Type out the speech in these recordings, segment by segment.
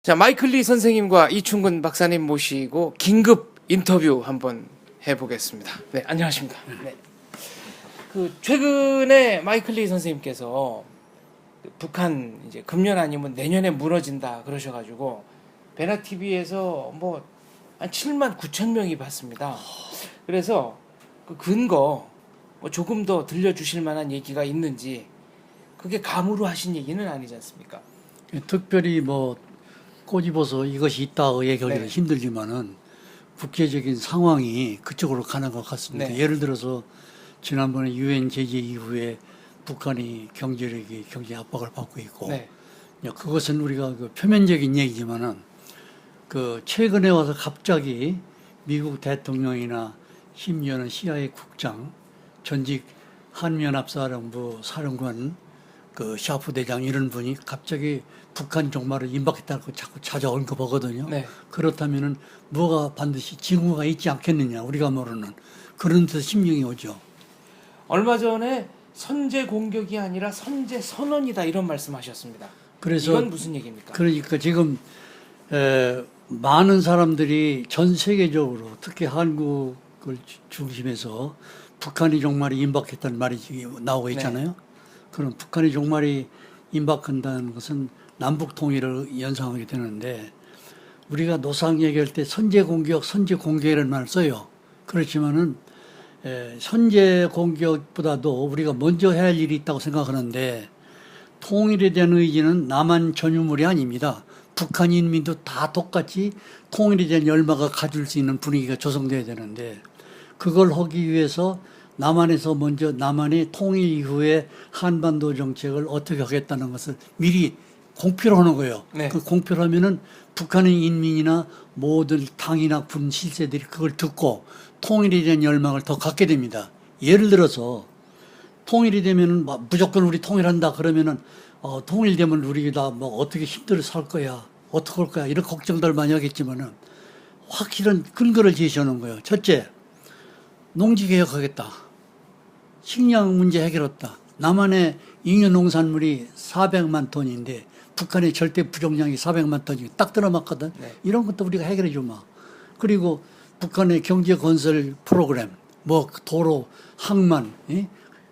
자, 마이클 리 선생님과 이충근 박사님 모시고 긴급 인터뷰 한번 해보겠습니다. 네, 안녕하십니까. 네. 최근에 마이클 리 선생님께서 북한 이제 금년 아니면 내년에 무너진다 그러셔가지고 베나 TV에서 뭐 한 7만 9천 명이 봤습니다. 그래서 그 근거 뭐 조금 더 들려주실 만한 얘기가 있는지, 그게 감으로 하신 얘기는 아니지 않습니까? 특별히 뭐 꼬집어서 이것이 있다 얘기하기는 네. 힘들지만은 국제적인 상황이 그쪽으로 가는 것 같습니다. 네. 예를 들어서 지난번에 유엔 제재 이후에 북한이 경제 압박을 받고 있고, 네. 그것은 우리가 그 표면적인 얘기지만은 그 최근에 와서 갑자기 미국 대통령이나 심지어는 CIA 국장, 전직 한미연합사령부 사령관 그 샤프 대장 이런 분이 갑자기 북한 종말을 임박했다고 자꾸 찾아 언급하거든요. 네. 그렇다면은 뭐가 반드시 징후가 있지 않겠느냐, 우리가 모르는 그런 데서 심령이 오죠. 얼마 전에 선제 공격이 아니라 선제 선언이다 이런 말씀하셨습니다. 그래서 이건 무슨 얘기입니까? 그러니까 지금 많은 사람들이 전 세계적으로 특히 한국을 중심해서 북한이 종말이 임박했다는 말이 지금 나오고 있잖아요. 그럼 북한이 종말이 임박한다는 것은 남북 통일을 연상하게 되는데, 우리가 노상 얘기할 때 선제 공격, 선제 공격이라는 말을 써요. 그렇지만은 선제 공격보다도 우리가 먼저 해야 할 일이 있다고 생각하는데, 통일에 대한 의지는 남한 전유물이 아닙니다. 북한 인민도 다 똑같이 통일에 대한 열망을 가질 수 있는 분위기가 조성돼야 되는데, 그걸 하기 위해서 남한에서 먼저 남한의 통일 이후에 한반도 정책을 어떻게 하겠다는 것을 미리 공표를 하는 거예요. 네. 그 공표를 하면은 북한의 인민이나 모든 당이나 군 실세들이 그걸 듣고 통일에 대한 열망을 더 갖게 됩니다. 예를 들어서 통일이 되면은 무조건 우리 통일한다 그러면은 통일되면 우리가 뭐 어떻게 힘들어 살 거야, 어떻게 할 거야, 이런 걱정들 많이 하겠지만은 확실한 근거를 제시하는 거예요. 첫째, 농지개혁하겠다. 식량 문제 해결했다. 남한의 잉여 농산물이 400만 톤인데 북한의 절대 부정량이 400만 톤이 딱 들어맞거든. 네. 이런 것도 우리가 해결해 주마. 그리고 북한의 경제 건설 프로그램, 뭐 도로, 항만,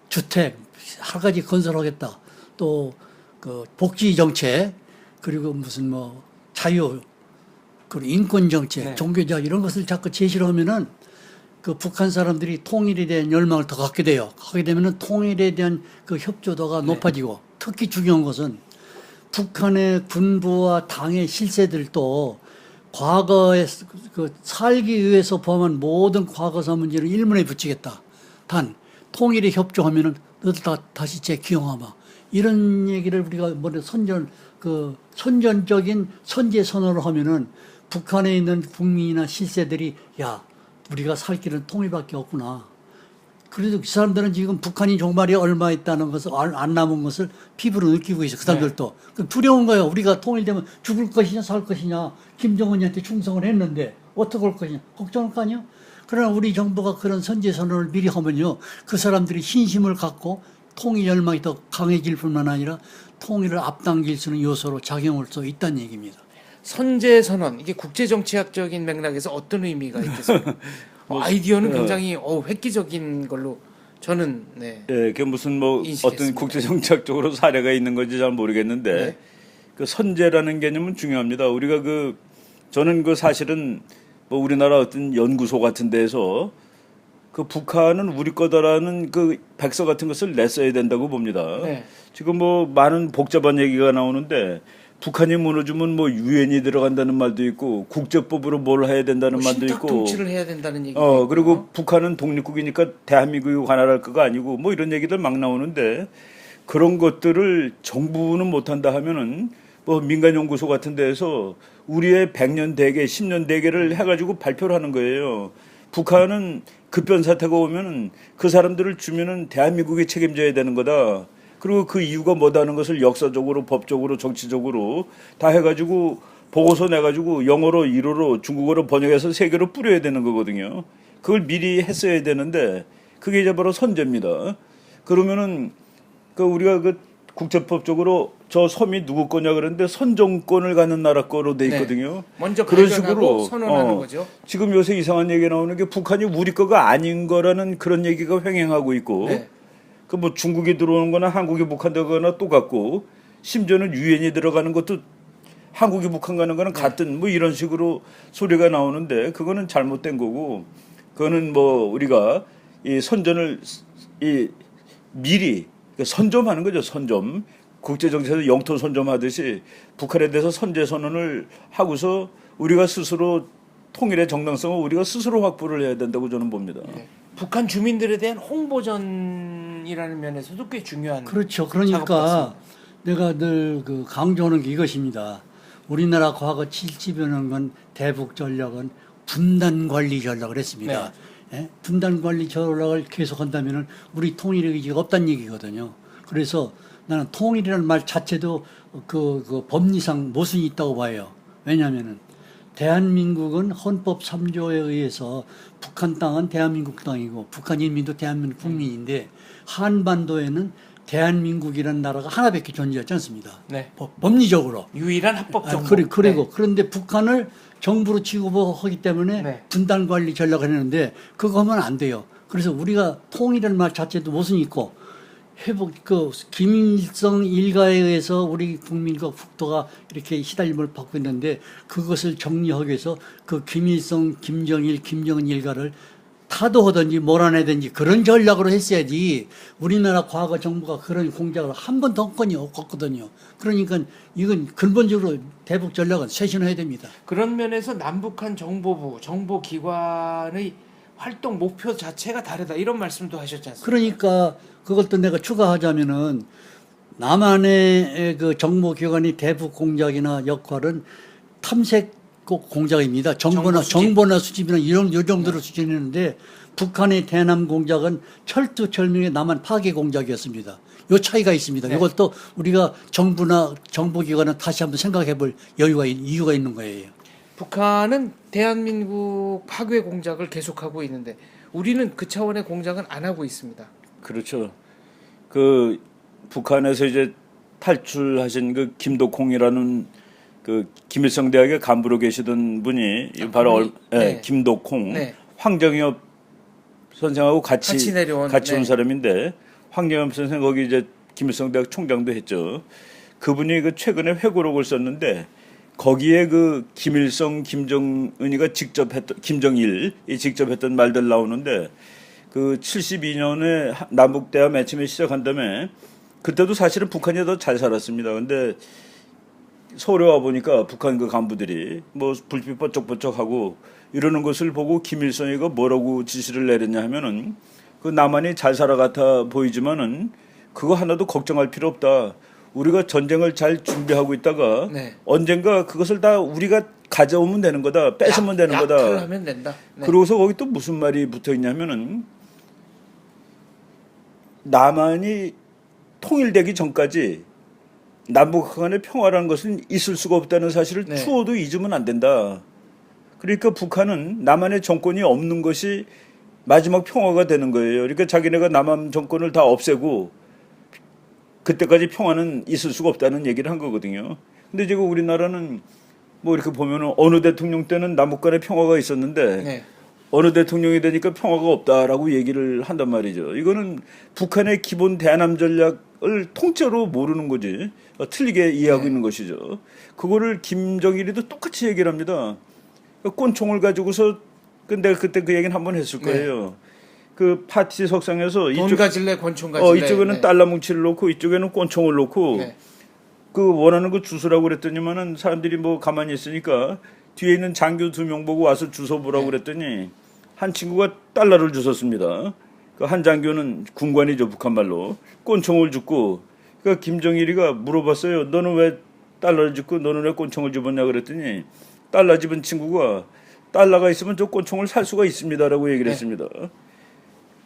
주택 한 가지 건설하겠다. 또 그 복지 정책, 그리고 무슨 뭐 자유, 그리고 인권 정책, 네. 종교자 이런 것을 자꾸 제시를 하면은 그 북한 사람들이 통일에 대한 열망을 더 갖게 돼요. 하게 되면은 통일에 대한 그 협조도가 높아지고, 특히 중요한 것은 북한의 군부와 당의 실세들도 과거에 그 살기 위해서 범한 모든 과거사 문제를 일문에 붙이겠다. 단 통일에 협조하면은 너들 다시 재기용하마. 이런 얘기를 우리가 뭐 선전적인 선제 선언을 하면은 북한에 있는 국민이나 실세들이 야, 우리가 살 길은 통일밖에 없구나. 그래도 그 사람들은 지금 북한이 종말이 얼마 있다는 것을 안 남은 것을 피부로 느끼고 있어. 그 사람들도. 그 두려운 거예요. 우리가 통일되면 죽을 것이냐 살 것이냐. 김정은이한테 충성을 했는데 어떻게 할 것이냐. 걱정할 거 아니야. 그러나 우리 정부가 그런 선제 선언을 미리 하면요, 그 사람들이 신심을 갖고 통일 열망이 더 강해질 뿐만 아니라 통일을 앞당길 수 있는 요소로 작용할 수 있다는 얘기입니다. 선제 선언, 이게 국제 정치학적인 맥락에서 어떤 의미가 있겠습니까? 아이디어는 굉장히 획기적인 걸로 저는 그 무슨 뭐 인식했습니다. 어떤 국제 정책적으로 사례가 있는 건지 잘 모르겠는데, 네. 그 선제라는 개념은 중요합니다. 우리가 저는 사실은 뭐 우리나라 어떤 연구소 같은 데서 그 북한은 우리 거다라는 그 백서 같은 것을 냈어야 된다고 봅니다. 네. 지금 뭐 많은 복잡한 얘기가 나오는데, 북한이 무너지면 뭐 유엔이 들어간다는 말도 있고 국제법으로 뭘 해야 된다는 말도 신탁 있고, 통치를 해야 된다는 얘기도 그리고 북한은 독립국이니까 대한민국이 관할할 거가 아니고 뭐 이런 얘기들 막 나오는데, 그런 것들을 정부는 못한다 하면은 뭐 민간연구소 같은 데에서 우리의 100년 대계, 10년 대계를 해가지고 발표를 하는 거예요. 북한은 급변 사태가 오면은 그 사람들을 주면은 대한민국이 책임져야 되는 거다. 그리고 그 이유가 뭐다는 것을 역사적으로, 법적으로, 정치적으로 다 해가지고 보고서 내가지고 영어로, 일어로, 중국어로 번역해서 세계로 뿌려야 되는 거거든요. 그걸 미리 했어야 되는데 그게 이제 바로 선제입니다. 그러면은 우리가 국제법적으로 저 섬이 누구 거냐 그러는데 선정권을 갖는 나라 거로 돼 네. 있거든요. 먼저 그런 발견하고 식으로 선언하는 거죠. 지금 요새 이상한 얘기 나오는 게 북한이 우리 거가 아닌 거라는 그런 얘기가 횡행하고 있고 네. 그 뭐 중국이 들어오는 거나 한국이 북한 들어가거나 똑같고 심지어는 유엔이 들어가는 것도 한국이 북한 가는 거는 같은 뭐 이런 식으로 소리가 나오는데 그거는 잘못된 거고 그거는 뭐 우리가 이 선전을 이 미리 선점하는 거죠. 선점. 국제정세에서 영토 선점하듯이 북한에 대해서 선제 선언을 하고서 우리가 스스로 통일의 정당성을 우리가 스스로 확보를 해야 된다고 저는 봅니다. 네. 북한 주민들에 대한 홍보전이라는 면에서도 꽤 중요한 그렇죠. 작업 그러니까 같습니다. 내가 늘 그 강조하는 게 이것입니다. 우리나라 과거 70여 년간 대북 전략은 분단 관리 전략을 했습니다. 예? 분단 관리 전략을 계속한다면은 우리 통일의 의지가 없다는 얘기거든요. 그래서 나는 통일이라는 말 자체도 그 법리상 모순이 있다고 봐요. 왜냐하면은 대한민국은 헌법 3조에 의해서 북한 땅은 대한민국 땅이고 북한 인민도 대한민국 국민인데 한반도에는 대한민국이라는 나라가 하나밖에 존재하지 않습니다. 네. 법리적으로. 유일한 합법 정부. 그리고 그런데 북한을 정부로 취급하기 때문에 네. 분단 관리 전략을 했는데 그거 하면 안 돼요. 그래서 우리가 통일이라는 말 자체도 모순이 있고 회복 김일성 일가에 의해서 우리 국민과 국토가 이렇게 시달림을 받고 있는데 그것을 정리하기 위해서 그 김일성, 김정일, 김정은 일가를 타도하든지 몰아내든지 그런 전략으로 했어야지 우리나라 과거 정부가 그런 공작을 한 번도 한 건이 없거든요. 그러니까 이건 근본적으로 대북 전략은 쇄신해야 됩니다. 그런 면에서 남북한 정보부, 정보기관의 활동 목표 자체가 다르다 이런 말씀도 하셨지 않습니까? 그러니까 그것도 내가 추가하자면은 남한의 그 정보기관이 대북 공작이나 역할은 탐색 공작입니다. 정보나 수집이나 이런 요 정도로 수준이었는데 북한의 대남 공작은 철두철미의 남한 파괴 공작이었습니다. 요 차이가 있습니다. 네. 이것도 우리가 정부나 정보기관은 다시 한번 생각해볼 이유가 있는 거예요. 북한은 대한민국 파괴 공작을 계속하고 있는데 우리는 그 차원의 공작은 안 하고 있습니다. 그렇죠. 그 북한에서 이제 탈출하신 그 김덕홍이라는 그 김일성 대학의 간부로 계시던 분이 바로 네. 김덕홍 네. 황정엽 선생하고 같이 내려온 온 네. 사람인데 황정엽 선생 거기 이제 김일성 대학 총장도 했죠. 그분이 그 최근에 회고록을 썼는데 거기에 그 김일성, 김정은이가 직접 했던 김정일이 직접 했던 말들 나오는데 그 72년에 남북 대화 맨 처음에 시작한 다음에 그때도 사실은 북한이 더 잘 살았습니다. 근데 서울에 와 보니까 북한 그 간부들이 뭐 불빛 번쩍번쩍하고 이러는 것을 보고 김일성이가 뭐라고 지시를 내렸냐 하면은 그 남한이 잘 살아 같아 보이지만은 그거 하나도 걱정할 필요 없다. 우리가 전쟁을 잘 준비하고 있다가 네. 언젠가 그것을 다 우리가 가져오면 되는 거다. 뺏으면 되는 거다. 약을 하면 된다. 네. 그러고서 거기 또 무슨 말이 붙어 있냐면은 남한이 통일되기 전까지 남북 간의 평화라는 것은 있을 수가 없다는 사실을 네. 추호도 잊으면 안 된다. 그러니까 북한은 남한의 정권이 없는 것이 마지막 평화가 되는 거예요. 그러니까 자기네가 남한 정권을 다 없애고 그때까지 평화는 있을 수가 없다는 얘기를 한 거거든요. 근데 지금 우리나라는 뭐 이렇게 보면은 어느 대통령 때는 남북 간의 평화가 있었는데 네. 어느 대통령이 되니까 평화가 없다라고 얘기를 한단 말이죠. 이거는 북한의 기본 대남 전략을 통째로 모르는 거지. 틀리게 이해하고 네. 있는 것이죠. 그거를 김정일이도 똑같이 얘기를 합니다. 꼰총을 가지고서 내가 그때 그 얘기는 한번 했을 거예요. 그 파티 석상에서 돈 가질래 권총 가질래. 이쪽에는 네. 달러 뭉치를 놓고 이쪽에는 꼰총을 놓고 네. 그 원하는 거 주소라고 그랬더니만은 사람들이 뭐 가만히 있으니까 뒤에 있는 장교 2명 보고 와서 주소 보라고 네. 그랬더니 한 친구가 달러를 주웠습니다. 그 한 장교는 군관이죠, 북한 말로. 꼰총을 줍고 그러니까 김정일이가 물어봤어요. 너는 왜 달러를 줍고 너는 왜 꼰총을 집었냐 그랬더니 달러 집은 친구가 달러가 있으면 저 꼰총을 살 수가 있습니다라고 얘기를 네. 했습니다.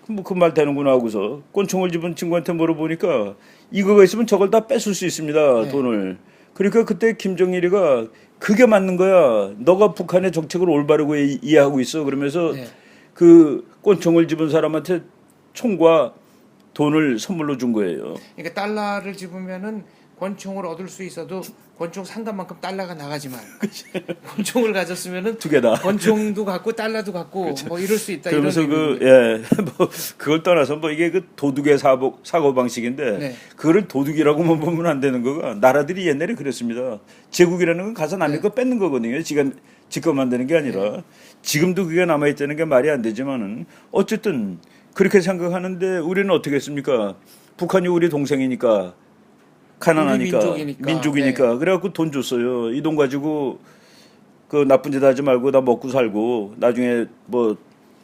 뭐 그 말 되는구나 하고서 꼰총을 집은 친구한테 물어보니까 이거가 있으면 저걸 다 뺏을 수 있습니다. 네. 돈을. 그러니까 그때 김정일이가 그게 맞는 거야. 너가 북한의 정책을 올바르고 이해하고 있어. 그러면서 네. 그 꼰총을 집은 사람한테 총과 돈을 선물로 준 거예요. 그러니까 달러를 집으면은 권총을 얻을 수 있어도 권총 산값만큼 달러가 나가지만 권총을 가졌으면은 두 개 다. 권총도 갖고 달러도 갖고 뭐 이럴 수 있다. 그러면서 이런 뭐 그걸 떠나서 뭐 이게 그 도둑의 사고 방식인데 네. 그거를 도둑이라고만 보면 안 되는 거가 나라들이 옛날에 그랬습니다. 제국이라는 건 가서 남의 거 뺏는 거거든요. 지가 만드는 게 아니라 지금도 그게 남아 있다는 게 말이 안 되지만은 어쨌든 그렇게 생각하는데 우리는 어떻게 했습니까? 북한이 우리 동생이니까 가난하니까 우리 민족이니까. 그래갖고 돈 줬어요. 이 돈 가지고 그 나쁜 짓 하지 말고 나 먹고 살고 나중에 뭐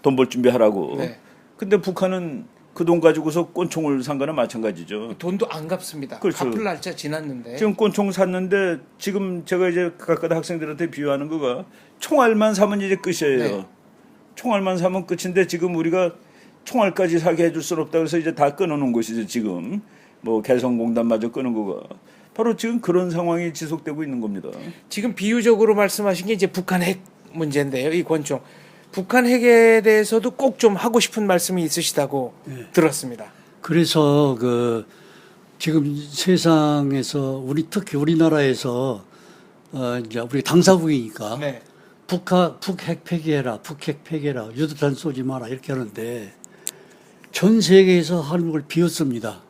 돈 벌 준비하라고. 네. 근데 북한은 그 돈 가지고서 권총을 산 거나 마찬가지죠. 돈도 안 갚습니다. 그렇죠. 갚을 날짜 지났는데. 지금 권총 샀는데 지금 제가 이제 가까이 학생들한테 비유하는 거가 총알만 사면 이제 끝이에요. 네. 총알만 사면 끝인데 지금 우리가 총알까지 사게 해줄 수는 없다 그래서 이제 다 끊어놓은 것이죠. 지금 뭐 개성공단마저 끄는 거가 바로 지금 그런 상황이 지속되고 있는 겁니다. 지금 비유적으로 말씀하신 게 이제 북한 핵 문제인데요. 이 권총. 북한 핵에 대해서도 꼭 좀 하고 싶은 말씀이 있으시다고 들었습니다. 그래서 그 지금 세상에서 특히 우리나라에서 이제 우리 당사국이니까 네. 북핵 폐기해라, 북핵 폐기해라, 유도탄 쏘지 마라 이렇게 하는데 전 세계에서 한국을 비웃습니다.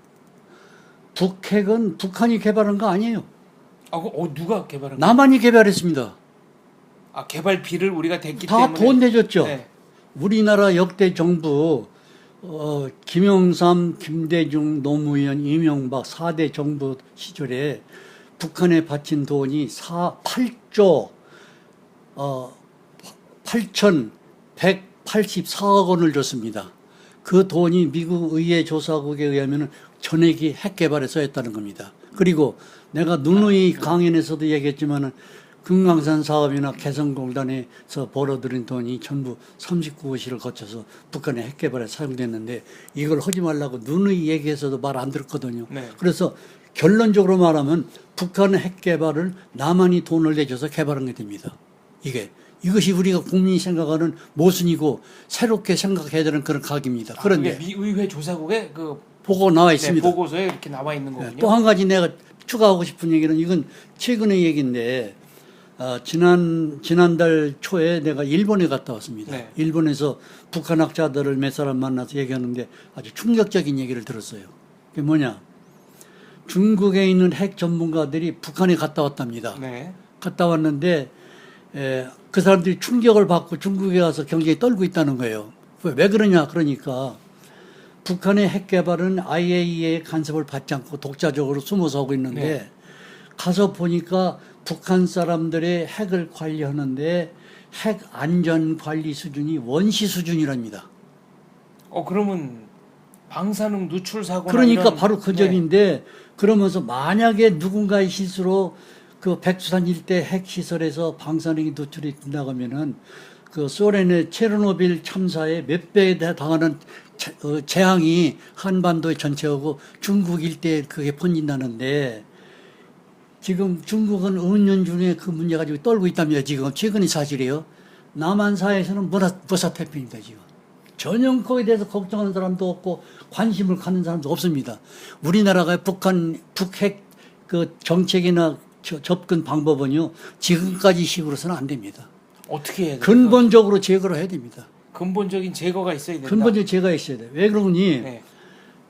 북핵은 북한이 개발한 거 아니에요. 누가 개발한 거예요? 남한이 개발했습니다. 개발비를 우리가 댔기 다 때문에 돈 내줬죠. 네. 우리나라 역대 정부 김영삼, 김대중, 노무현, 이명박 4대 정부 시절에 북한에 바친 돈이 8조 8,184억 원을 줬습니다. 그 돈이 미국 의회 조사국에 의하면 전액이 핵 개발에 써였다는 겁니다. 그리고 내가 누누이 강연에서도 얘기했지만은 금강산 사업이나 개성공단에서 벌어들인 돈이 전부 39호시를 거쳐서 북한의 핵 개발에 사용됐는데 이걸 하지 말라고 누누이 얘기해서도 말 안 들었거든요. 네. 그래서 결론적으로 말하면 북한의 핵 개발을 남한이 돈을 내줘서 개발한 게 됩니다. 이것이 우리가 국민이 생각하는 모순이고 새롭게 생각해야 되는 그런 각입니다. 그런데 그게 미 의회 조사국에 그 보고 나와 네, 있습니다. 보고서에 이렇게 나와 있는 거군요. 또 한 가지 내가 추가하고 싶은 얘기는 이건 최근의 얘기인데 지난달 초에 내가 일본에 갔다 왔습니다. 네. 일본에서 북한 학자들을 몇 사람 만나서 얘기하는데 아주 충격적인 얘기를 들었어요. 그게 뭐냐? 중국에 있는 핵 전문가들이 북한에 갔다 왔답니다. 네. 갔다 왔는데 그 사람들이 충격을 받고 중국에 가서 굉장히 떨고 있다는 거예요. 왜 그러냐? 그러니까 북한의 핵 개발은 IAEA 간섭을 받지 않고 독자적으로 숨어서 하고 있는데 네. 가서 보니까 북한 사람들의 핵을 관리하는데 핵 안전 관리 수준이 원시 수준이랍니다. 그러면 방사능 누출 사고나 그러니까 이런, 바로 그 네. 점인데 그러면서 만약에 누군가의 실수로 그 백두산 일대 핵 시설에서 방사능이 누출이 된다고 하면은 그 소련의 체르노빌 참사의 몇 배에 달하는 재앙이 한반도에 전체하고 중국 일대에 그게 번진다는데 지금 중국은 은연중에 그 문제 가지고 떨고 있답니다. 지금 최근의 사실이에요. 남한사에서는 무사태평입니다. 지금 전혀 거기에 대해서 걱정하는 사람도 없고 관심을 갖는 사람도 없습니다. 우리나라가 북핵 그 정책이나 접근 방법은요 지금까지 식으로서는 안 됩니다. 어떻게 해야 돼요? 근본적으로 제거를 해야 됩니다. 근본적인 제거가 있어야 된다. 근본적인 제거가 있어야 돼요. 왜 그러니 네.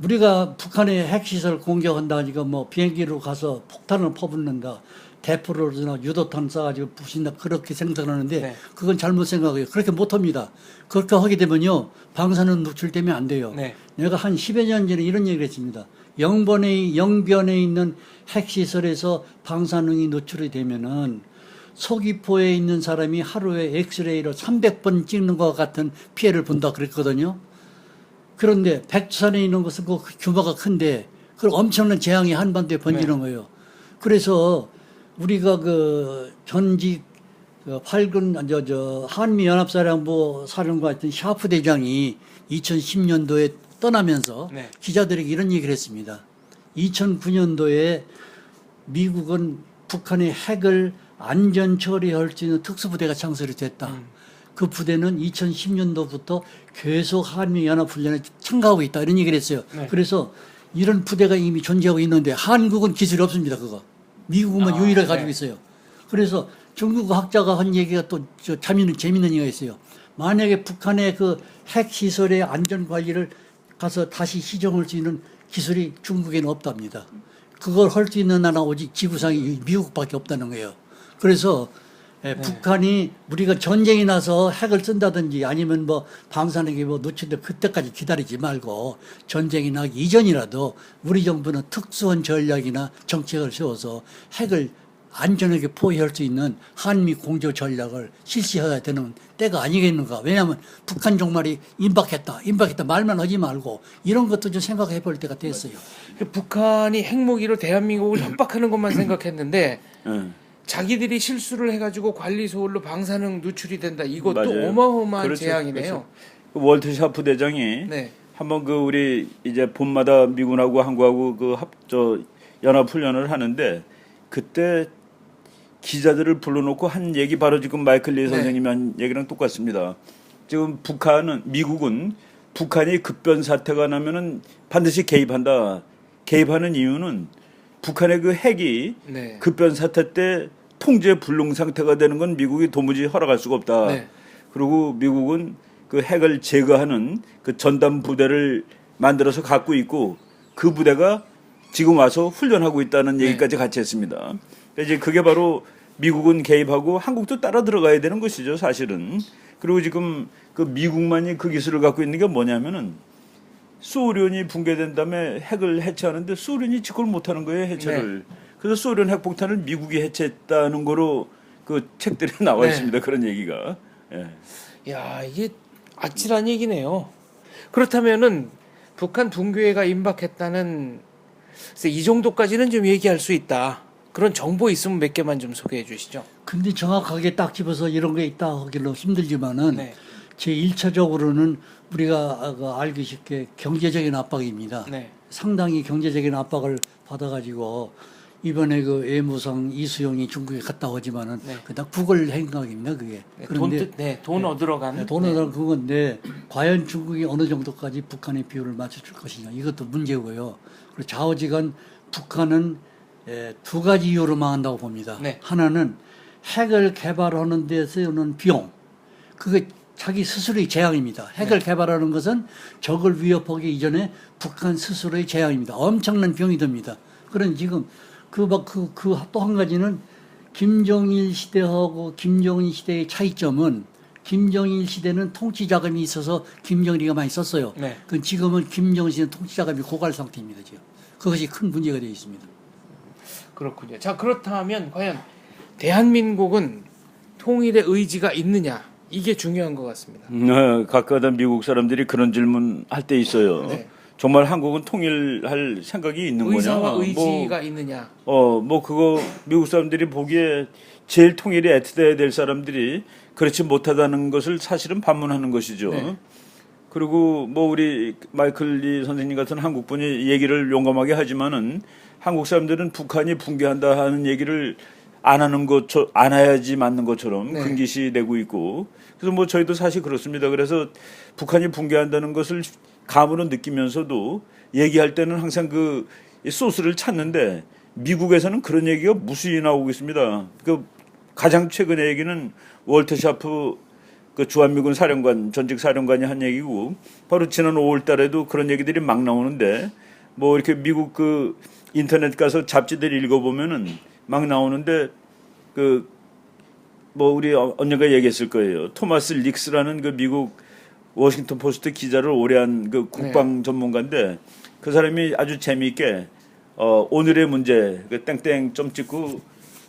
우리가 북한의 핵시설 공격한다니까 뭐 비행기로 가서 폭탄을 퍼붓는다. 대포로나 유도탄 쏴가지고 부신다. 그렇게 생각하는데 네. 그건 잘못 생각해요. 그렇게 못합니다. 그렇게 하게 되면요. 방사능 누출되면 안 돼요. 네. 내가 한 10여 년 전에 이런 얘기를 했습니다. 영변에 있는 핵시설에서 방사능이 노출이 되면은 서귀포에 있는 사람이 하루에 엑스레이로 300번 찍는 것 같은 피해를 본다 그랬거든요. 그런데 백두산에 있는 것은 그 규모가 큰데 그 엄청난 재앙이 한반도에 번지는 네. 거예요. 그래서 우리가 그 전직 8군 한미연합사령부 사령관이었던 샤프 대장이 2010년도에 떠나면서 네. 기자들에게 이런 얘기를 했습니다. 2009년도에 미국은 북한의 핵을 안전 처리할 수 있는 특수부대가 창설이 됐다. 그 부대는 2010년도부터 계속 한미연합훈련에 참가하고 있다 이런 얘기를 했어요. 네. 그래서 이런 부대가 이미 존재하고 있는데 한국은 기술이 없습니다. 그거 미국만 유일하게 가지고 네. 있어요. 그래서 중국 학자가 한 얘기가 또 재밌는 얘기가 있어요. 만약에 북한의 그 핵 시설의 안전 관리를 가서 다시 시정할 수 있는 기술이 중국에는 없답니다. 그걸 할 수 있는 나라 오직 지구상에 미국밖에 없다는 거예요. 그래서 북한이 우리가 전쟁이 나서 핵을 쓴다든지 아니면 뭐 방사능이 뭐 노출돼 그때까지 기다리지 말고 전쟁이 나기 이전이라도 우리 정부는 특수한 전략이나 정책을 세워서 핵을 안전하게 포위할 수 있는 한미 공조 전략을 실시해야 되는 때가 아니겠는가. 왜냐하면 북한 종말이 임박했다 말만 하지 말고 이런 것도 좀 생각해 볼 때가 됐어요. 북한이 핵무기로 대한민국을 협박하는 것만 생각했는데 예. 자기들이 실수를 해가지고 관리 소홀로 방사능 누출이 된다. 이것도 맞아요. 어마어마한 그렇죠. 재앙이네요. 그렇죠. 그 월트 샤프 대장이 네. 한번 그 우리 이제 봄마다 미군하고 한국하고 그 연합 훈련을 하는데 그때 기자들을 불러놓고 한 얘기 바로 지금 마이클 리 선생님이 한 얘기랑 똑같습니다. 지금 미국은 북한이 급변 사태가 나면은 반드시 개입한다. 개입하는 이유는 북한의 그 핵이 네. 급변 사태 때 통제 불능 상태가 되는 건 미국이 도무지 허락할 수가 없다. 네. 그리고 미국은 그 핵을 제거하는 그 전담 부대를 만들어서 갖고 있고 그 부대가 지금 와서 훈련하고 있다는 네. 얘기까지 같이 했습니다. 이제 그게 바로 미국은 개입하고 한국도 따라 들어가야 되는 것이죠, 사실은. 그리고 지금 그 미국만이 그 기술을 갖고 있는 게 뭐냐면은 소련이 붕괴된 다음에 핵을 해체하는데 소련이 그걸 못하는 거예요, 해체를. 그래서 소련 핵폭탄을 미국이 해체했다는 거로 그 책들에 나와 네. 있습니다. 그런 얘기가. 예. 야, 이게 아찔한 얘기네요. 그렇다면은 북한 붕괴가 임박했다는 글쎄, 이 정도까지는 좀 얘기할 수 있다. 그런 정보 있으면 몇 개만 좀 소개해 주시죠. 근데 정확하게 딱 집어서 이런 게 있다 하기로 힘들지만은 네. 제 1차적으로는 우리가 알기 쉽게 경제적인 압박입니다. 네. 상당히 경제적인 압박을 받아가지고 이번에 그 외무상 이수영이 중국에 갔다 오지만은 네. 그다 국을 행각입니다. 그게. 돈 얻으러 가는. 돈 얻으러 그건데 과연 중국이 어느 정도까지 북한의 비율을 맞춰줄 것이냐 이것도 문제고요. 그리고 좌우지간 북한은 두 가지 이유로 망한다고 봅니다. 네. 하나는 핵을 개발하는 데 쓰는 비용. 그게 자기 스스로의 재앙입니다. 핵을 개발하는 것은 적을 위협하기 이전에 북한 스스로의 재앙입니다. 엄청난 비용이 듭니다. 그런 지금 또 한 가지는 김정일 시대하고 김정은 시대의 차이점은 김정일 시대는 통치 자금이 있어서 김정일이가 많이 썼어요. 네. 그 지금은 김정은 시대는 통치 자금이 고갈 상태입니다. 지금 그것이 큰 문제가 되어 있습니다. 그렇군요. 자, 그렇다면 과연 대한민국은 통일의 의지가 있느냐? 이게 중요한 것 같습니다. 가까운 미국 사람들이 그런 질문 할 때 있어요. 네. 정말 한국은 통일할 생각이 있는 거냐? 의사와 의지가 있느냐? 그거 미국 사람들이 보기에 제일 통일이 애투돼야 될 사람들이 그렇지 못하다는 것을 사실은 반문하는 것이죠. 네. 그리고 우리 마이클 리 선생님 같은 한국 분이 얘기를 용감하게 하지만은 한국 사람들은 북한이 붕괴한다 하는 얘기를 안 하는 안 해야지 맞는 것처럼 네. 금기시 내고 있고 그래서 저희도 사실 그렇습니다. 그래서 북한이 붕괴한다는 것을 감으로 느끼면서도 얘기할 때는 항상 그 소스를 찾는데 미국에서는 그런 얘기가 무수히 나오고 있습니다. 그 가장 최근의 얘기는 월터 샤프 그 주한미군 사령관 전직 사령관이 한 얘기고 바로 지난 5월 달에도 그런 얘기들이 막 나오는데 이렇게 미국 그 인터넷 가서 잡지들 읽어보면은 막 나오는데 우리 언젠가 얘기했을 거예요. 토마스 릭스라는 그 미국 워싱턴 포스트 기자를 오래 한 그 국방 전문가인데 그 사람이 아주 재미있게 오늘의 문제 그 땡땡 점 찍고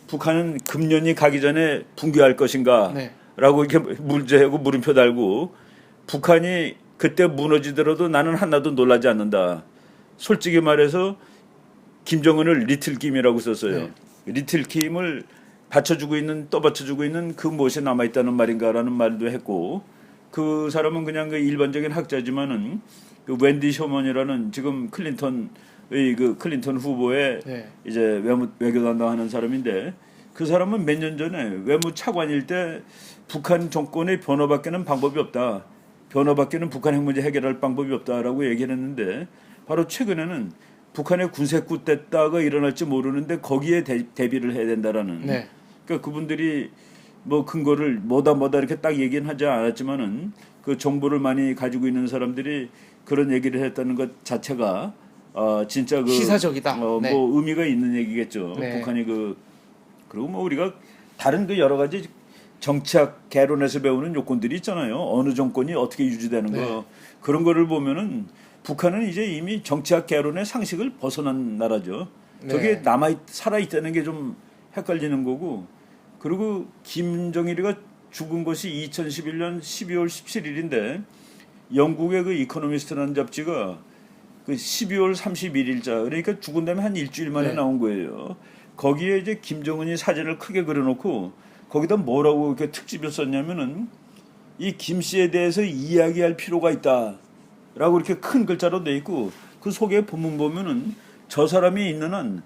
북한은 금년이 가기 전에 붕괴할 것인가 네. 라고 이렇게 문제하고 물음표 달고 북한이 그때 무너지더라도 나는 하나도 놀라지 않는다. 솔직히 말해서 김정은을 리틀킴이라고 썼어요. 네. 리틀킴을 떠받쳐주고 있는 그 무엇이 남아있다는 말인가라는 말도 했고 그 사람은 그냥 그 일반적인 학자지만은 그 웬디 쇼먼이라는 지금 클린턴 후보의 네. 이제 외교 담당하는 사람인데 그 사람은 몇 년 전에 외무차관일 때 북한 정권의 변화밖에는 방법이 없다. 변화밖에는 북한 핵 문제 해결할 방법이 없다라고 얘기를 했는데 바로 최근에는 북한의 군세구 됐다가 일어날지 모르는데 거기에 대비를 해야 된다라는. 네. 그러니까 그분들이 뭐 근거를 뭐다 이렇게 딱 얘기는 하지 않았지만은 그 정보를 많이 가지고 있는 사람들이 그런 얘기를 했다는 것 자체가 진짜 그 시사적이다. 네. 뭐 의미가 있는 얘기겠죠. 네. 북한이 그리고 뭐 우리가 다른 그 여러 가지 정치학 개론에서 배우는 요건들이 있잖아요. 어느 정권이 어떻게 유지되는 거 네. 그런 거를 보면은 북한은 이제 이미 정치학 개론의 상식을 벗어난 나라죠. 네. 저게 살아 있다는 게 좀 헷갈리는 거고. 그리고 김정일이가 죽은 것이 2011년 12월 17일인데 영국의 그 이코노미스트라는 잡지가 그 12월 31일자 그러니까 죽은 다음에 한 일주일 만에 네. 나온 거예요. 거기에 이제 김정은이 사진을 크게 그려놓고 거기다 뭐라고 이렇게 특집을 썼냐면은 이 김 씨에 대해서 이야기할 필요가 있다라고 이렇게 큰 글자로 돼 있고 그 속에 본문 보면은 저 사람이 있는 한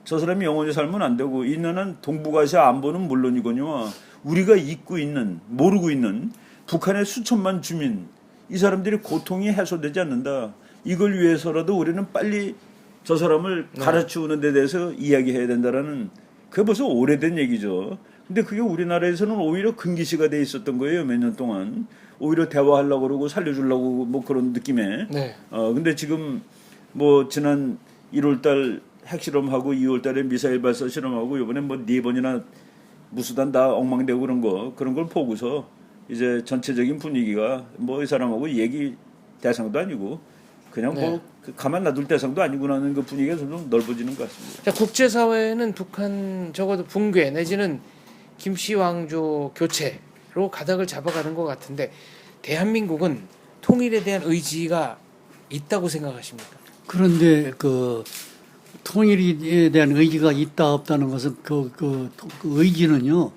저 사람이 영원히 살면 안 되고 있는 한 동북아시아 안보는 물론이거니와 우리가 잊고 있는 모르고 있는 북한의 수천만 주민 이 사람들이 고통이 해소되지 않는다. 이걸 위해서라도 우리는 빨리 저 사람을 갈아치우는 데 대해서 이야기해야 된다라는 그게 벌써 오래된 얘기죠. 근데 그게 우리나라에서는 오히려 금기시가 돼 있었던 거예요. 몇 년 동안. 오히려 대화하려고 그러고 살려주려고 뭐 그런 느낌에. 네. 근데 지금 뭐 지난 1월 달 핵실험하고 2월 달에 미사일 발사 실험하고 이번에 뭐 4번이나 무수단 다 엉망되고 그런 걸 보고서 이제 전체적인 분위기가 뭐 이 사람하고 얘기 대상도 아니고 그냥 네. 뭐 가만 놔둘 대상도 아니구나는 그 분위기가 좀 넓어지는 것 같습니다. 자, 국제사회는 북한 적어도 붕괴 내지는 김씨 왕조 교체로 가닥을 잡아가는 것 같은데 대한민국은 통일에 대한 의지가 있다고 생각하십니까? 그런데 그 통일에 대한 의지가 있다 없다는 것은 그 의지는요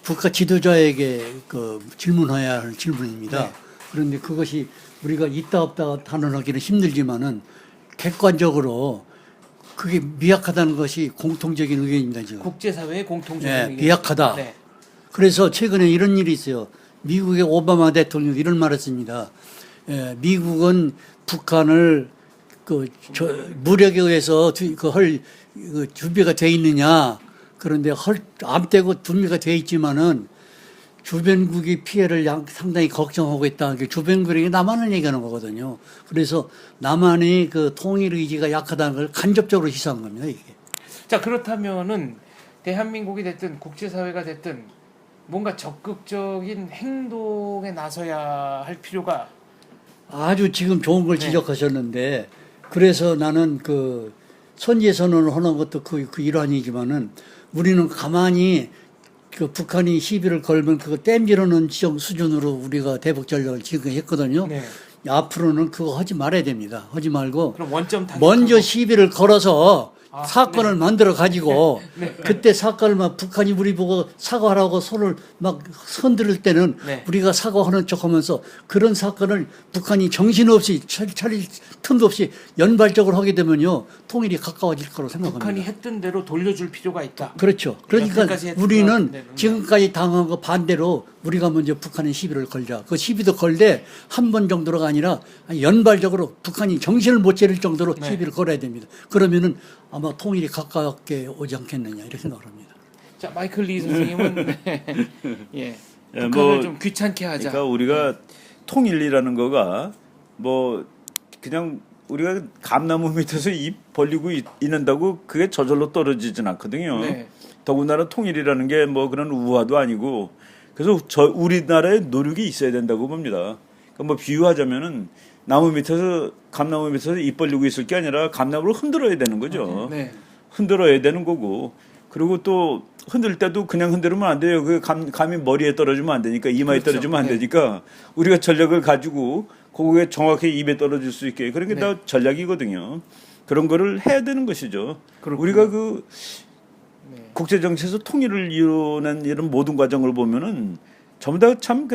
국가 지도자에게 그 질문해야 할 질문입니다. 네. 그런데 그것이 우리가 있다 없다 단언하기는 힘들지만은 객관적으로 그게 미약하다는 것이 공통적인 의견입니다. 지금. 국제사회의 공통적인 네, 의견. 미약하다. 네. 그래서 최근에 이런 일이 있어요. 미국의 오바마 대통령이 이런 말을 했습니다. 미국은 북한을 무력에 의해서 할 준비가 돼 있느냐. 그런데 안 떼고 준비가 돼 있지만은 주변국이 피해를 상당히 걱정하고 있다. 주변국이 남한을 얘기하는 거거든요. 그래서 남한의 그 통일 의지가 약하다는 걸 간접적으로 시사한 겁니다. 이게. 자, 그렇다면은 대한민국이 됐든 국제사회가 됐든 뭔가 적극적인 행동에 나서야 할 필요가 아주 지금 좋은 걸 지적하셨는데 그래서 나는 그 선제 선언을 하는 것도 그 일환이지만은 우리는 가만히 그 북한이 시비를 걸면 그거 땜질하는 수준으로 우리가 대북 전략을 지금 했거든요. 네. 앞으로는 그거 하지 말아야 됩니다. 하지 말고 그럼 원점 타격하고 먼저 시비를 걸어서 아, 사건을 만들어 가지고 네. 그때 사건을 막 북한이 우리 보고 사과하라고 손을 막 흔들 때는 네. 우리가 사과하는 척하면서 그런 사건을 북한이 정신없이 차릴 틈도 없이 연발적으로 하게 되면요 통일이 가까워질 거로 생각합니다. 북한이 했던 대로 돌려줄 필요가 있다. 그렇죠. 그러니까 여태까지 했던 우리는 대로. 지금까지 당한 거 반대로 우리가 먼저 북한에 시비를 걸자. 그 시비도 걸되 한 번 정도가 아니라 연발적으로 북한이 정신을 못 차릴 정도로 네. 시비를 걸어야 됩니다. 그러면은 아마 통일이 가깝게 오지 않겠느냐 이렇게 생각을 합니다. 자, 마이클 리 선생님은 예. 북한을 뭐, 좀 귀찮게 하자. 그러니까 우리가 통일이라는 거가 뭐 그냥 우리가 감나무 밑에서 입 벌리고 있는다고 그게 저절로 떨어지진 않거든요. 네. 더군다나 통일이라는 게 뭐 그런 우화도 아니고 그래서 우리나라의 노력이 있어야 된다고 봅니다. 그러니까 뭐 비유하자면은 감나무 밑에서 입 벌리고 있을 게 아니라 감나무를 흔들어야 되는 거죠. 네. 흔들어야 되는 거고 그리고 또 흔들 때도 그냥 흔들면 안 돼요. 그 감이 머리에 떨어지면 안 되니까 이마에 그렇죠. 떨어지면 안 네. 되니까 우리가 전략을 가지고 그게 정확히 입에 떨어질 수 있게 그런 게 다 네. 전략이거든요. 그런 거를 해야 되는 것이죠. 그렇군요. 우리가 그 네. 국제 정치에서 통일을 이루는 이런 모든 과정을 보면은 전부 다 참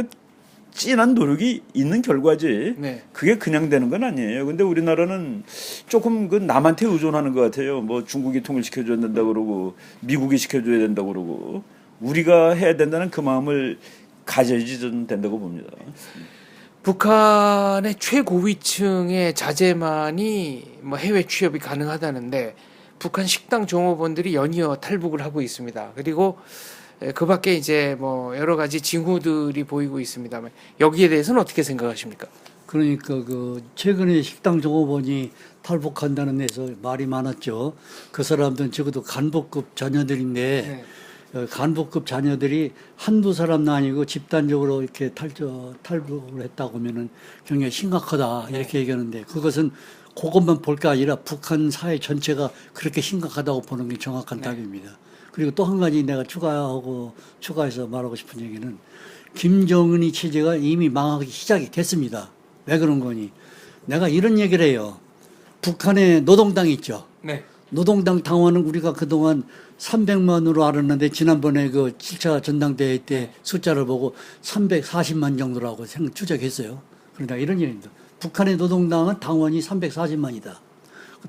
진한 노력이 있는 결과지. 네. 그게 그냥 되는 건 아니에요. 근데 우리나라는 조금 그 남한테 의존하는 것 같아요. 뭐 중국이 통일시켜줘야 된다고 그러고 미국이 시켜줘야 된다고 그러고 우리가 해야 된다는 그 마음을 가져야지 저는 된다고 봅니다. 북한의 최고위층의 자제만이 뭐 해외 취업이 가능하다는데 북한 식당 종업원들이 연이어 탈북을 하고 있습니다. 그리고 그 밖에 이제 뭐 여러 가지 징후들이 보이고 있습니다만 여기에 대해서는 어떻게 생각하십니까? 그러니까 그 최근에 식당 종업원이 탈북한다는 데서 말이 많았죠. 그 사람들은 적어도 간부급 자녀들인데 네. 간부급 자녀들이 한두 사람도 아니고 집단적으로 이렇게 탈북을 했다고 하면은 굉장히 심각하다 이렇게 얘기하는데 그것은 그것만 볼 게 아니라 북한 사회 전체가 그렇게 심각하다고 보는 게 정확한 답입니다. 그리고 또 한 가지 내가 추가해서 말하고 싶은 얘기는 김정은이 체제가 이미 망하기 시작이 됐습니다. 왜 그런 거니? 내가 이런 얘기를 해요. 북한에 노동당이 있죠. 네. 노동당 당원은 우리가 그동안 300만으로 알았는데 지난번에 그 7차 전당대회 때 숫자를 보고 340만 정도라고 추적했어요. 그러니까 이런 얘기입니다. 북한의 노동당은 당원이 340만이다.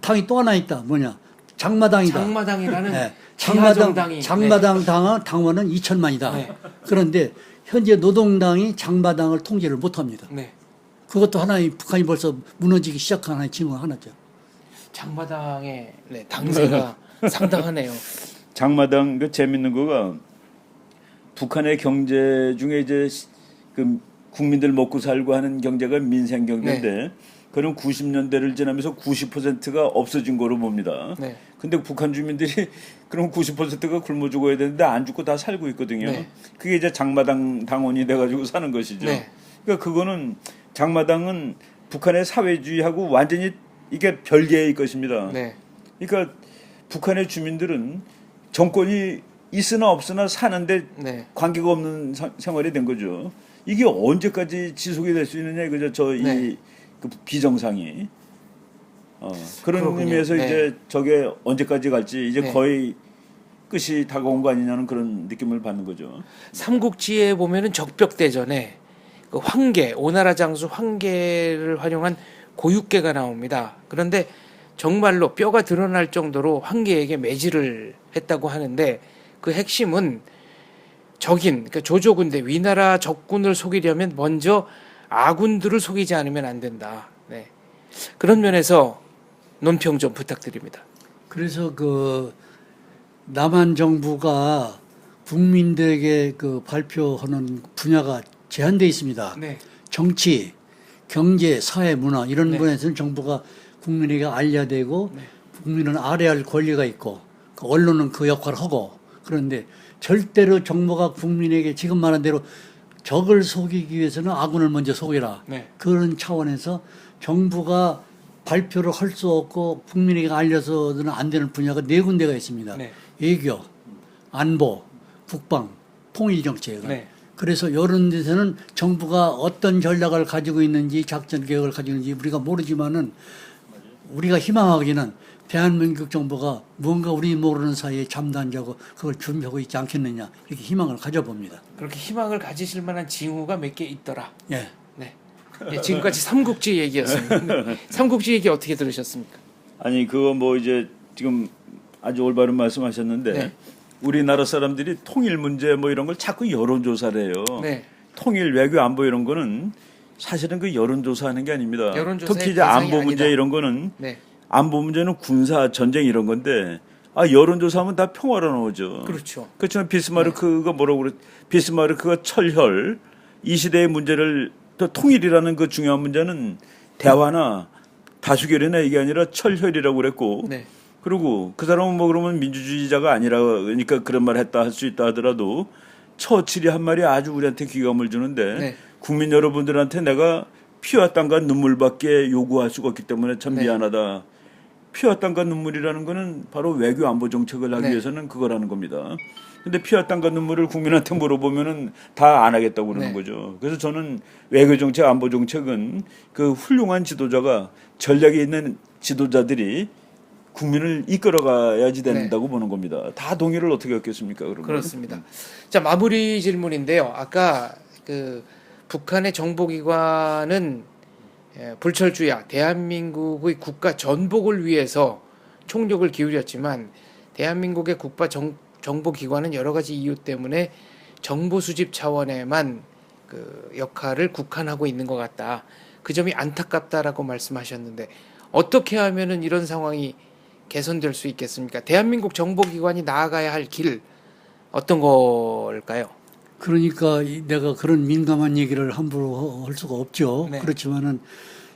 당이 또 하나 있다. 뭐냐? 장마당이다. 장마당이라는 네. 지하정당이 장마당 당원은 2천만이다. 네. 그런데 현재 노동당이 장마당을 통제를 못합니다. 네. 그것도 하나의 북한이 벌써 무너지기 시작한 하나의 징후 하나죠. 장마당의 당세가 상당하네요. 장마당 그 재밌는 거가 북한의 경제 중에 이제 그 국민들 먹고 살고 하는 경제가 민생 경제인데 그런 90년대를 지나면서 90%가 없어진 거로 봅니다. 네. 근데 북한 주민들이 그럼 90%가 굶어 죽어야 되는데 안 죽고 다 살고 있거든요. 네. 그게 이제 장마당 당원이 돼가지고 사는 것이죠. 네. 그러니까 그거는 장마당은 북한의 사회주의하고 완전히 이게 별개의 것입니다. 네. 그러니까 북한의 주민들은 정권이 있으나 없으나 사는데 네. 관계가 없는 생활이 된 거죠. 이게 언제까지 지속이 될 수 있느냐 이거죠. 저이 네. 그 비정상이. 그런 그렇군요. 의미에서 네. 이제 저게 언제까지 갈지 이제 네. 거의 끝이 다가온 거 아니냐는 그런 느낌을 받는 거죠. 삼국지에 보면은 적벽대전에 그 황계, 오나라 장수 황계를 활용한 고육계가 나옵니다. 그런데 정말로 뼈가 드러날 정도로 황계에게 매질을 했다고 하는데 그 핵심은 그러니까 조조군대 위나라 적군을 속이려면 먼저 아군들을 속이지 않으면 안 된다. 네. 그런 면에서 논평 좀 부탁드립니다. 그래서 그 남한 정부가 국민들에게 그 발표하는 분야가 제한되어 있습니다. 네. 정치, 경제, 사회, 문화 이런 네. 분야에서는 정부가 국민에게 알려야 되고 네. 국민은 알아야 할 권리가 있고 그 언론은 그 역할을 하고 그런데 절대로 정부가 국민에게 지금 말한 대로 적을 속이기 위해서는 아군을 먼저 속여라. 네. 그런 차원에서 정부가 발표를 할 수 없고 국민에게 알려서는 안 되는 분야가 네 군데가 있습니다. 네. 외교, 안보, 국방, 통일정책. 네. 그래서 이런 데서는 정부가 어떤 전략을 가지고 있는지 작전 계획을 가지고 있는지 우리가 모르지만은 우리가 희망하기는 대한민국 정부가 뭔가 우리 모르는 사이에 잠도 안 자고 그걸 준비하고 있지 않겠느냐 이렇게 희망을 가져봅니다. 그렇게 희망을 가지실 만한 징후가 몇 개 있더라. 예. 네. 네, 지금까지 삼국지 얘기였습니다. 삼국지 얘기 어떻게 들으셨습니까? 아니 그거 뭐 이제 지금 아주 올바른 말씀하셨는데 네. 우리나라 사람들이 통일 문제 뭐 이런 걸 자꾸 여론조사를 해요. 네. 통일 외교 안보 이런 거는 사실은 그 여론조사하는 게 아닙니다. 여론조사의 특히 이제 대상이 안보 문제 아니다. 이런 거는 네. 안보 문제는 군사 전쟁 이런 건데 여론조사하면 다 평화로 나오죠. 그렇죠. 그렇지만 비스마르크가 뭐라고 그랬? 비스마르크가 철혈 이 시대의 문제를 또 통일이라는 그 중요한 문제는 대화나 다수결이나 이게 아니라 철혈이라고 그랬고 네. 그리고 그 사람은 뭐 그러면 민주주의자가 아니라 그러니까 그런 말 했다 할 수 있다 하더라도 처칠이 한 말이 아주 우리한테 귀감을 주는데 네. 국민 여러분들한테 내가 피와 땀과 눈물밖에 요구할 수가 없기 때문에 참 네. 미안하다. 피와 땀과 눈물이라는 거는 바로 외교 안보 정책을 하기 네. 위해서는 그거라는 겁니다. 근데 피와 땀과 눈물을 국민한테 물어보면은 다 안 하겠다고 그러는 네. 거죠. 그래서 저는 외교 정책, 안보 정책은 그 훌륭한 지도자가 전략이 있는 지도자들이 국민을 이끌어가야지 된다고 보는 겁니다. 다 동의를 어떻게 얻겠습니까? 그러면? 그렇습니다. 자, 마무리 질문인데요. 아까 그 북한의 정보기관은 불철주야 대한민국의 국가 전복을 위해서 총력을 기울였지만 대한민국의 국가 정보기관은 여러 가지 이유 때문에 정보 수집 차원에만 그 역할을 국한하고 있는 것 같다. 그 점이 안타깝다라고 말씀하셨는데 어떻게 하면은 이런 상황이 개선될 수 있겠습니까? 대한민국 정보기관이 나아가야 할 길 어떤 걸까요? 그러니까 내가 그런 민감한 얘기를 함부로 할 수가 없죠. 네. 그렇지만은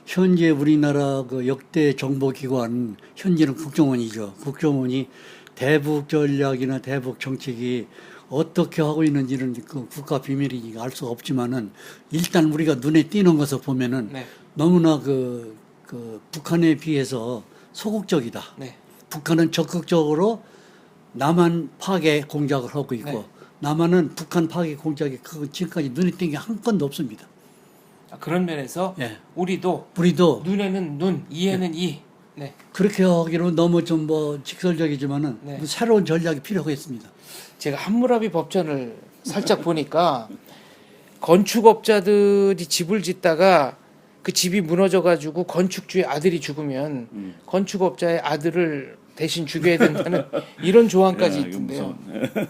현재 우리나라 그 역대 정보기관, 현재는 국정원이죠. 국정원이 대북 전략이나 대북 정책이 어떻게 하고 있는지는 그 국가 비밀이니까 알 수가 없지만은 일단 우리가 눈에 띄는 것을 보면은 네. 너무나 그 북한에 비해서 소극적이다. 네. 북한은 적극적으로 남한 파괴 공작을 하고 있고 네. 남한은 북한 파괴 공작이 지금까지 눈에 띈 게 한 건도 없습니다. 그런 면에서 예. 우리도 눈에는 눈, 이에는 이. 네. 그렇게 하기로 너무 좀 뭐 직설적이지만은 네. 새로운 전략이 필요하겠습니다. 제가 함무라비 법전을 살짝 보니까 건축업자들이 집을 짓다가 그 집이 무너져가지고 건축주의 아들이 죽으면 건축업자의 아들을 대신 죽여야 된다는 이런 조항까지 야, 이거 있던데요.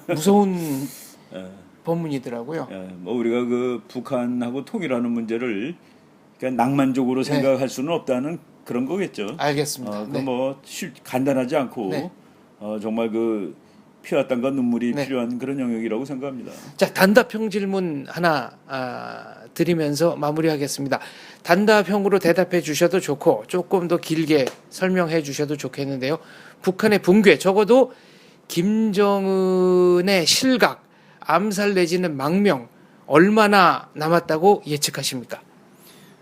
무서운 예. 법문이더라고요. 예, 뭐 우리가 그 북한하고 통일하는 문제를 그냥 낭만적으로 네. 생각할 수는 없다는 그런 거겠죠. 알겠습니다. 네. 그뭐 간단하지 않고 네. 정말 그 피와 땀과 눈물이 네. 필요한 그런 영역이라고 생각합니다. 자, 단답형 질문 하나 드리면서 마무리하겠습니다. 단답형으로 대답해 주셔도 좋고 조금 더 길게 설명해 주셔도 좋겠는데요. 북한의 붕괴, 적어도 김정은의 실각, 암살 내지는 망명 얼마나 남았다고 예측하십니까?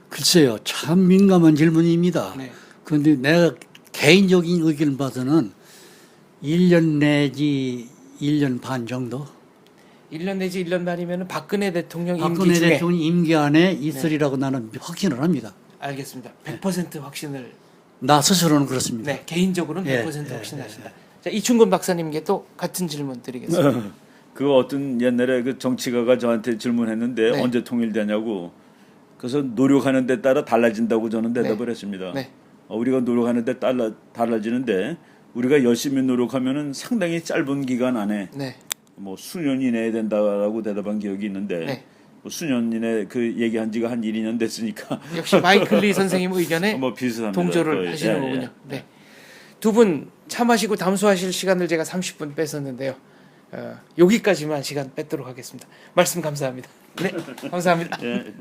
글쎄요, 참 민감한 질문입니다. 네. 그런데 내가 개인적인 의견을 봐서는 1년 내지 1년 반 정도 1년 내지 1년 반이면 박근혜 대통령 임기 박근혜 중에 대통령 임기 안에 있으리라고 나는 확신을 합니다. 알겠습니다. 100% 확신을 나 스스로는 그렇습니다. 네, 개인적으로는 예, 100% 예, 확신하신다. 자, 이충근 박사님께 또 같은 질문 드리겠습니다. 그 어떤 옛날에 그 정치가가 저한테 질문했는데 네. 언제 통일되냐고. 그래서 노력하는 데 따라 달라진다고 저는 대답을 했습니다. 네. 우리가 노력하는 데 따라 달라지는데 우리가 열심히 노력하면은 상당히 짧은 기간 안에 네. 뭐 수년 이내에 된다라고 대답한 기억이 있는데 네. 뭐 수년 이내 그 얘기한 지가 한 1, 2년 됐으니까 역시 마이클리 선생님 의견에 뭐 비슷합니다. 동조를 거의. 하시는 예, 거군요. 예. 네. 두 분 참하시고 담수하실 시간을 제가 30분 뺐었는데요. 여기까지만 시간 뺏도록 하겠습니다. 말씀 감사합니다. 네, 감사합니다. 예.